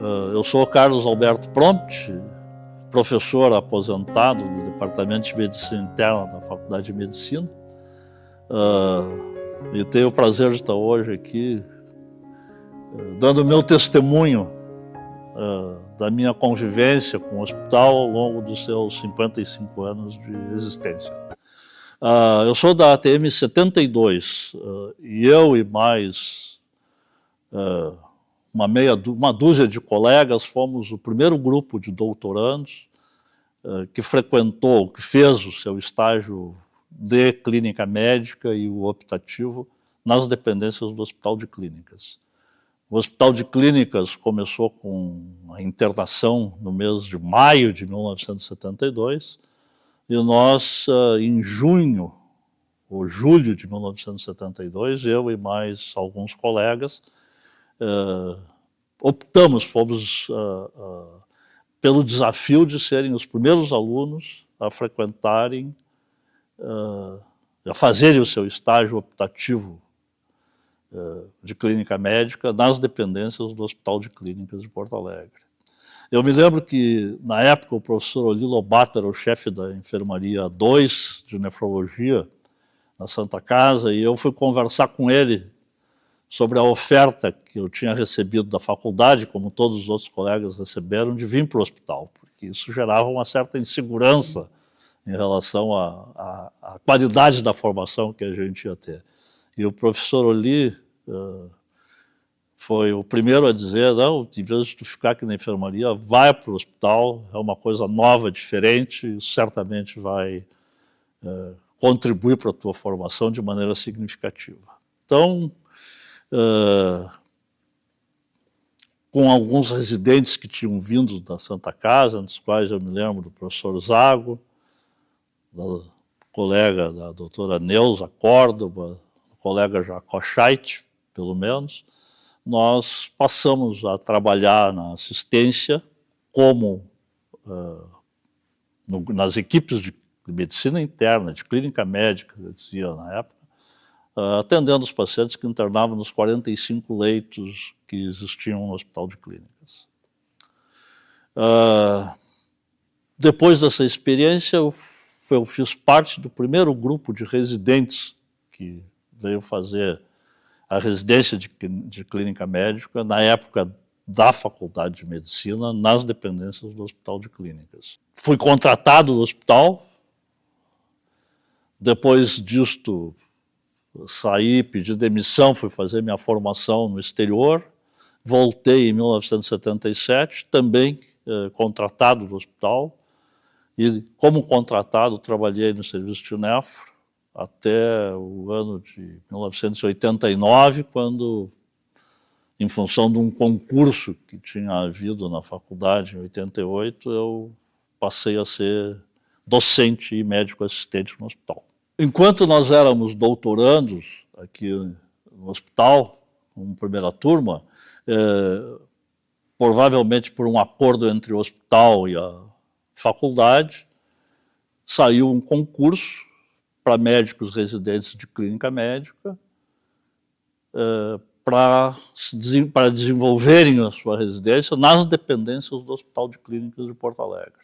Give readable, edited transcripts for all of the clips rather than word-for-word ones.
Eu sou Carlos Alberto Prompt, professor aposentado do Departamento de Medicina Interna da Faculdade de Medicina, e tenho o prazer de estar hoje aqui dando meu testemunho da minha convivência com o hospital ao longo dos seus 55 anos de existência. Eu sou da ATM 72 e eu e mais uma dúzia de colegas fomos o primeiro grupo de doutorandos que fez o seu estágio de clínica médica e o optativo nas dependências do Hospital de Clínicas. O Hospital de Clínicas começou com a internação no mês de maio de 1972 e nós, em junho ou julho de 1972, eu e mais alguns colegas, fomos pelo desafio de serem os primeiros alunos a frequentarem, a fazerem o seu estágio optativo de clínica médica nas dependências do Hospital de Clínicas de Porto Alegre. Eu me lembro que, na época, o professor Oli Lobato era o chefe da enfermaria 2 de nefrologia na Santa Casa, e eu fui conversar com ele sobre a oferta que eu tinha recebido da faculdade, como todos os outros colegas receberam, de vir para o hospital, porque isso gerava uma certa insegurança em relação à qualidade da formação que a gente ia ter. E o professor Oli foi o primeiro a dizer, não, em vez de tu ficar aqui na enfermaria, vai para o hospital, é uma coisa nova, diferente, certamente vai contribuir para a tua formação de maneira significativa. Então, com alguns residentes que tinham vindo da Santa Casa, dos quais eu me lembro do professor Zago, da colega da doutora Neuza Córdoba, do colega Jacó Scheidt, pelo menos, nós passamos a trabalhar na assistência como nas equipes de medicina interna, de clínica médica, eu dizia na época, atendendo os pacientes que internavam nos 45 leitos que existiam no Hospital de Clínicas. Depois dessa experiência, eu fiz parte do primeiro grupo de residentes que veio fazer a residência de clínica médica na época da Faculdade de Medicina, nas dependências do Hospital de Clínicas. Fui contratado do hospital, depois disto saí, pedi demissão, fui fazer minha formação no exterior, voltei em 1977, também contratado do hospital, e como contratado trabalhei no serviço de nefro até o ano de 1989, quando, em função de um concurso que tinha havido na faculdade em 88, eu passei a ser docente e médico assistente no hospital. Enquanto nós éramos doutorandos aqui no hospital, como primeira turma, provavelmente por um acordo entre o hospital e a faculdade, saiu um concurso para médicos residentes de clínica médica para desenvolverem a sua residência nas dependências do Hospital de Clínicas de Porto Alegre.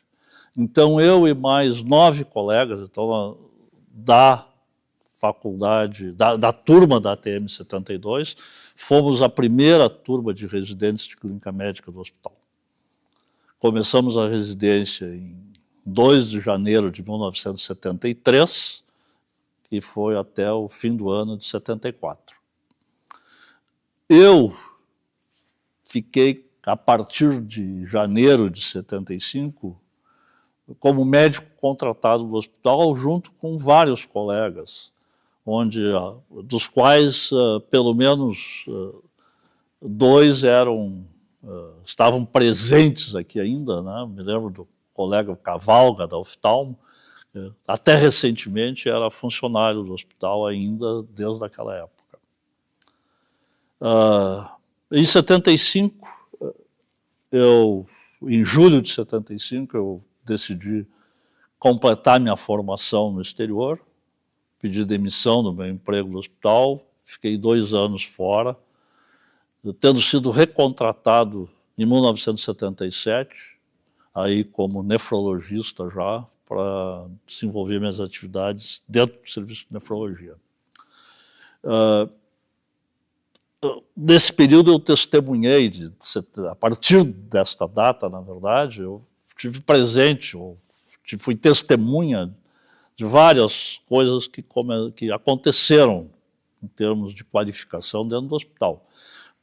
Então, eu e mais 9 colegas, da faculdade, da turma da ATM 72, fomos a primeira turma de residentes de clínica médica do hospital. Começamos a residência em 2 de janeiro de 1973, e foi até o fim do ano de 74. Eu fiquei, a partir de janeiro de 75, como médico contratado do hospital, junto com vários colegas, dos quais pelo menos 2 estavam presentes aqui ainda, né? Me lembro do colega Cavalga, da Oftalmo, até recentemente era funcionário do hospital ainda desde aquela época. Em 75, em julho de 75, eu decidi completar minha formação no exterior, pedi demissão do meu emprego no hospital, fiquei 2 anos fora, tendo sido recontratado em 1977, aí como nefrologista já, para desenvolver minhas atividades dentro do serviço de nefrologia. Nesse período eu testemunhei, a partir desta data, na verdade, eu tive presente, fui testemunha de várias coisas que aconteceram em termos de qualificação dentro do hospital.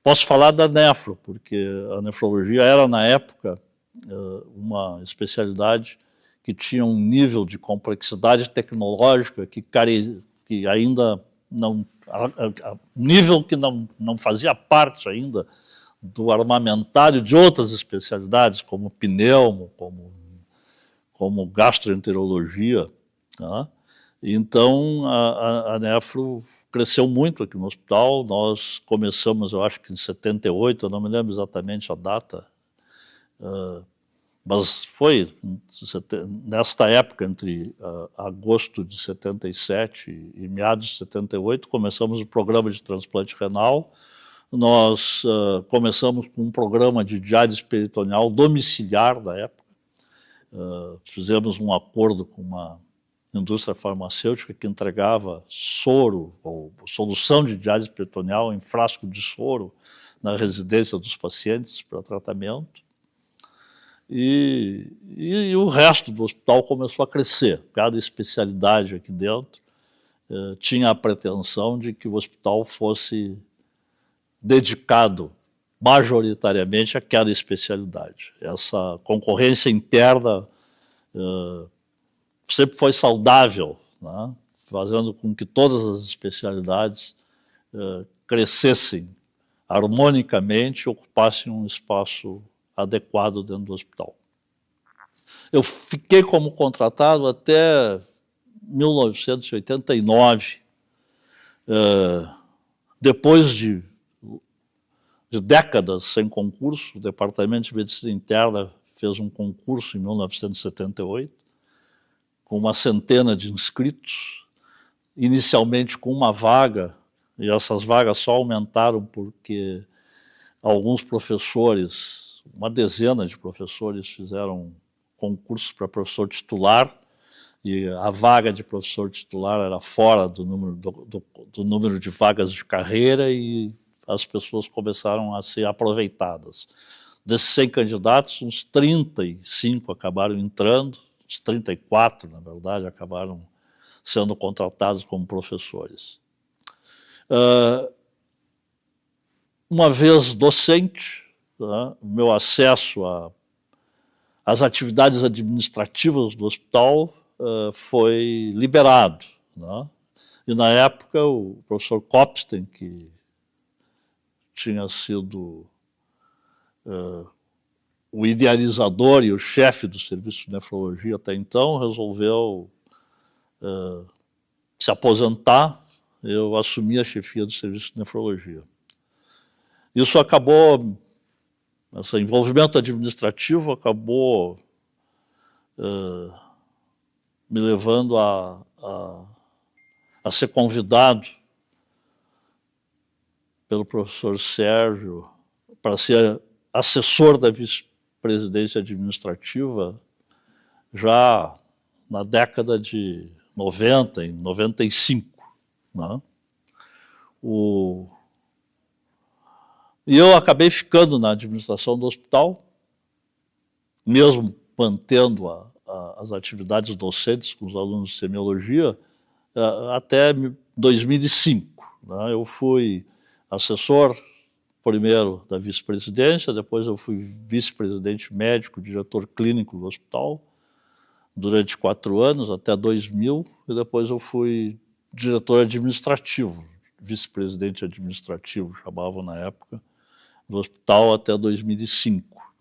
Posso falar da nefro, porque a nefrologia era, na época, uma especialidade que tinha um nível de complexidade tecnológica que ainda não... nível que não fazia parte ainda do armamentário de outras especialidades, como pneumo, como gastroenterologia. Tá? Então, a nefro cresceu muito aqui no hospital. Nós começamos, eu acho que em 78, eu não me lembro exatamente a data, mas foi nesta época, entre agosto de 77 e meados de 78, começamos o programa de transplante renal. Nós começamos com um programa de diálise peritoneal domiciliar da época. Fizemos um acordo com uma indústria farmacêutica que entregava soro, ou solução de diálise peritoneal em frasco de soro na residência dos pacientes para tratamento. E o resto do hospital começou a crescer. Cada especialidade aqui dentro tinha a pretensão de que o hospital fosse dedicado majoritariamente àquela especialidade. Essa concorrência interna sempre foi saudável, né? Fazendo com que todas as especialidades crescessem harmonicamente e ocupassem um espaço adequado dentro do hospital. Eu fiquei como contratado até 1989, depois de décadas sem concurso. O Departamento de Medicina Interna fez um concurso em 1978, com uma centena de inscritos, inicialmente com uma vaga, e essas vagas só aumentaram porque alguns professores, uma dezena de professores, fizeram concursos para professor titular, e a vaga de professor titular era fora do número de vagas de carreira, e as pessoas começaram a ser aproveitadas. Desses 100 candidatos, uns 35 acabaram entrando, uns 34, na verdade, acabaram sendo contratados como professores. Uma vez docente, o meu acesso às atividades administrativas do hospital foi liberado. Né? E, na época, o professor Kopstein, que tinha sido o idealizador e o chefe do serviço de nefrologia até então, resolveu se aposentar. Eu assumi a chefia do serviço de nefrologia. Isso acabou, esse envolvimento administrativo acabou me levando a ser convidado pelo professor Sérgio para ser assessor da vice-presidência administrativa já na década de 90, em 95. Né? E eu acabei ficando na administração do hospital, mesmo mantendo as atividades docentes com os alunos de semiologia, até 2005. Né? Eu fui assessor, primeiro, da vice-presidência, depois eu fui vice-presidente médico, diretor clínico do hospital, durante 4 anos, até 2000, e depois eu fui diretor administrativo, vice-presidente administrativo, chamavam na época, do hospital até 2005.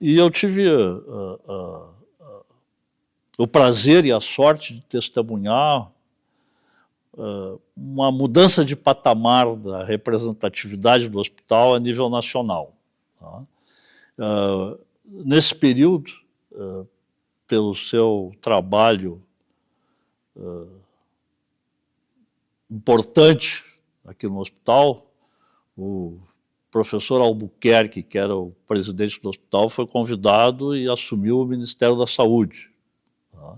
E eu tive o prazer e a sorte de testemunhar uma mudança de patamar da representatividade do hospital a nível nacional. Tá? Nesse período, pelo seu trabalho importante aqui no hospital, o professor Albuquerque, que era o presidente do hospital, foi convidado e assumiu o Ministério da Saúde. Tá?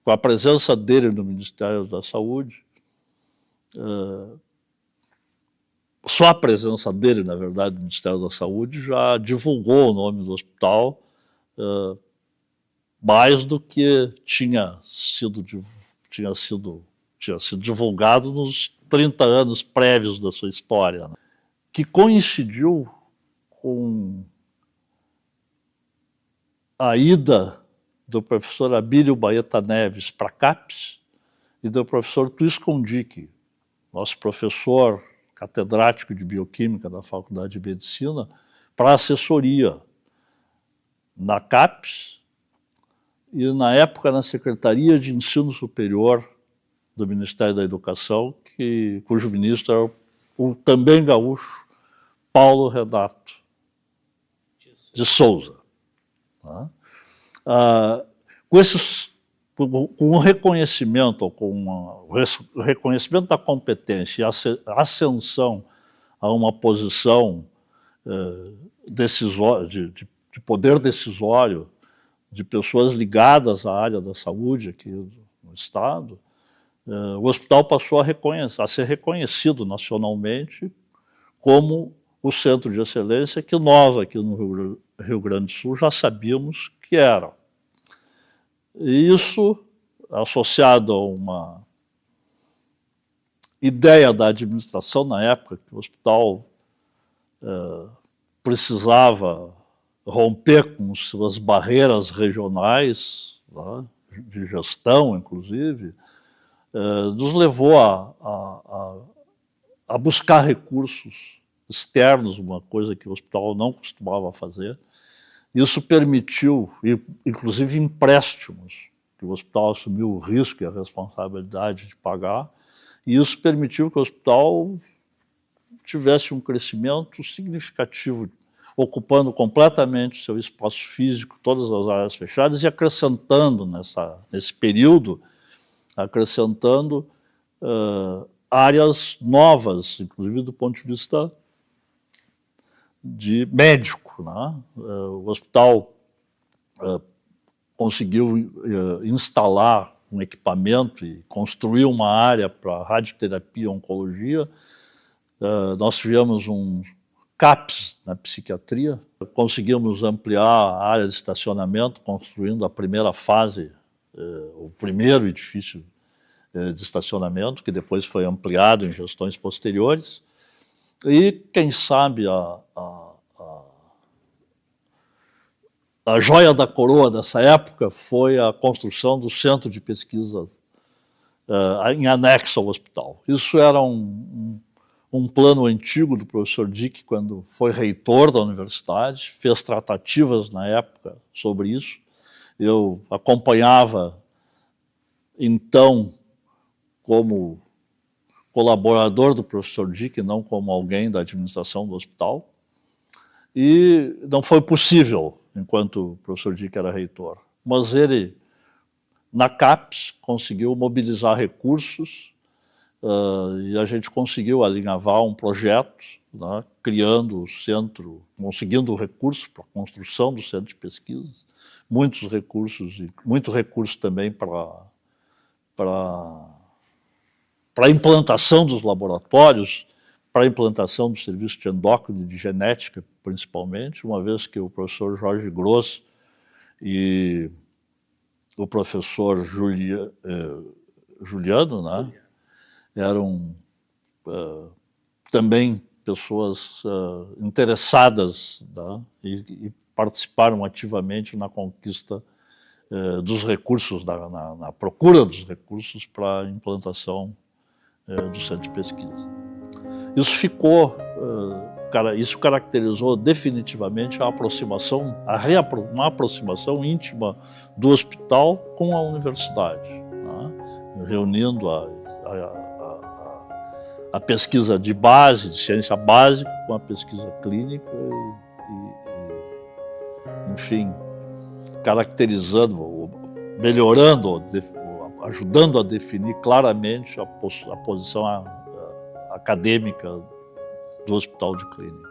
Com a presença dele no Ministério da Saúde, só a presença dele, na verdade, no Ministério da Saúde já divulgou o nome do hospital mais do que tinha sido divulgado nos 30 anos prévios da sua história, né? Que coincidiu com a ida do professor Abílio Baeta Neves para a CAPES e do professor Tuiscondic, nosso professor catedrático de Bioquímica da Faculdade de Medicina, para assessoria na CAPES e, na época, na Secretaria de Ensino Superior do Ministério da Educação, cujo ministro era o também gaúcho Paulo Renato de Souza. Tá? Com o reconhecimento, o reconhecimento da competência e a ascensão a uma posição de poder decisório de pessoas ligadas à área da saúde aqui no Estado, o hospital passou a ser reconhecido nacionalmente como o centro de excelência que nós, aqui no Rio Grande do Sul, já sabíamos que era. E isso, associado a uma ideia da administração na época, que o hospital precisava romper com suas barreiras regionais, né, de gestão, inclusive, nos levou a buscar recursos externos, uma coisa que o hospital não costumava fazer. Isso permitiu, inclusive, empréstimos, que o hospital assumiu o risco e a responsabilidade de pagar, e isso permitiu que o hospital tivesse um crescimento significativo, ocupando completamente seu espaço físico, todas as áreas fechadas, e acrescentando, nesse período, áreas novas, inclusive do ponto de vista de médico, né? O hospital conseguiu instalar um equipamento e construir uma área para radioterapia e oncologia. Nós tivemos um CAPS na psiquiatria, conseguimos ampliar a área de estacionamento, construindo a primeira fase, o primeiro edifício de estacionamento, que depois foi ampliado em gestões posteriores. E, quem sabe, a joia da coroa dessa época foi a construção do centro de pesquisa em anexo ao hospital. Isso era um plano antigo do professor Dick, quando foi reitor da universidade, fez tratativas na época sobre isso. Eu acompanhava, então, como colaborador do professor Dick, não como alguém da administração do hospital, e não foi possível, enquanto o professor Dick era reitor. Mas ele, na CAPES, conseguiu mobilizar recursos e a gente conseguiu alinhavar um projeto, né, criando o centro, conseguindo recursos para a construção do centro de pesquisas, muito recurso também para a implantação dos laboratórios, para a implantação do serviço de endócrino e de genética, principalmente, uma vez que o professor Jorge Gross e o professor Juliano, né, eram também pessoas interessadas, né, e participaram ativamente na conquista dos recursos, na procura dos recursos para a implantação do centro de pesquisa. Isso caracterizou definitivamente uma aproximação íntima do hospital com a universidade, né? Reunindo a pesquisa de base, de ciência básica, com a pesquisa clínica enfim, caracterizando, melhorando, ajudando a definir claramente a posição acadêmica do Hospital de Clínica.